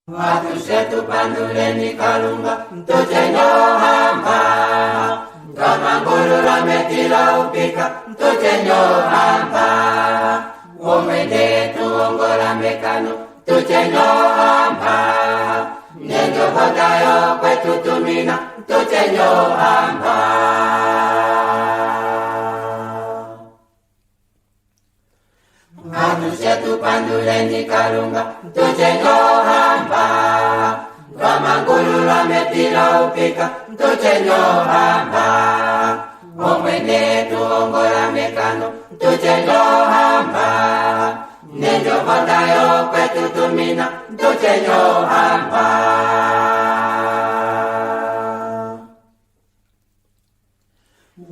Watusetu panduleni kalunga tuchenyo hamba Kamangurura metila upika tuchenyo hamba Omende tuongola mekano tuchenyo hamba Nyenyo hodayo kwetu tumina tuchenyo hamba Watusetu panduleni kalunga tuchenyo hamba Kamangurura metila upika tuchenyo hamba Omwene tuongola mekano tuchenyo hamba Nenjo hodayo kwetu tumina tuchenyo hamba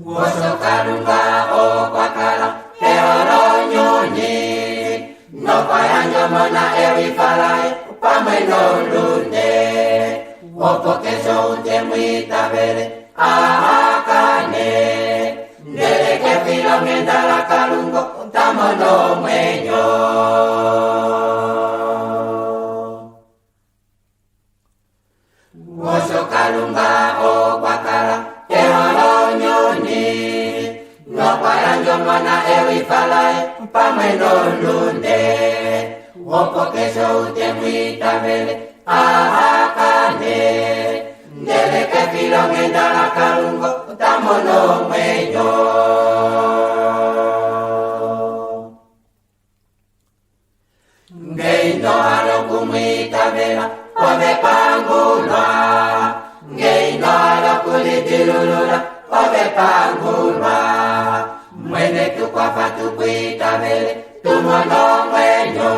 Woso kalunga o kwakala eoro nyonyi Nopayanjo mona ewi falai pameno lunde Opokeso ute muitabere ahakane Ndeleke filo ngendala kalungo tamono mwenyo Woso kalunga o kwakala eoro nyoni Nopayanjo mona ewi falai pameno lunde Opokeso ute muitabere ahakane Ndeleke filo ngendala kalungo tamono mwenyo Ngeino halo kumwitabela obe pangulwa Ngeino halo kulitilulula obe pangulwa Mwene tukwafa tukwitabele tumono mwenyo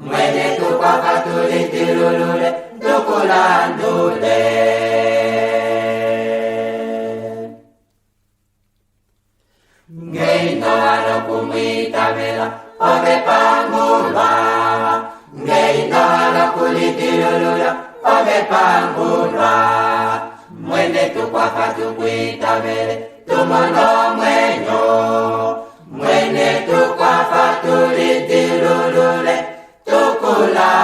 Mwene tukwafa tulitilulule tukulandule Ngeino halo kumwitabela obe pangulwa Ngeino halo kulitilulula obe pangulwa Mwene tukwafa tukwitabele tumono mwenyo Mwene tukwafa tulitilulule tukulandule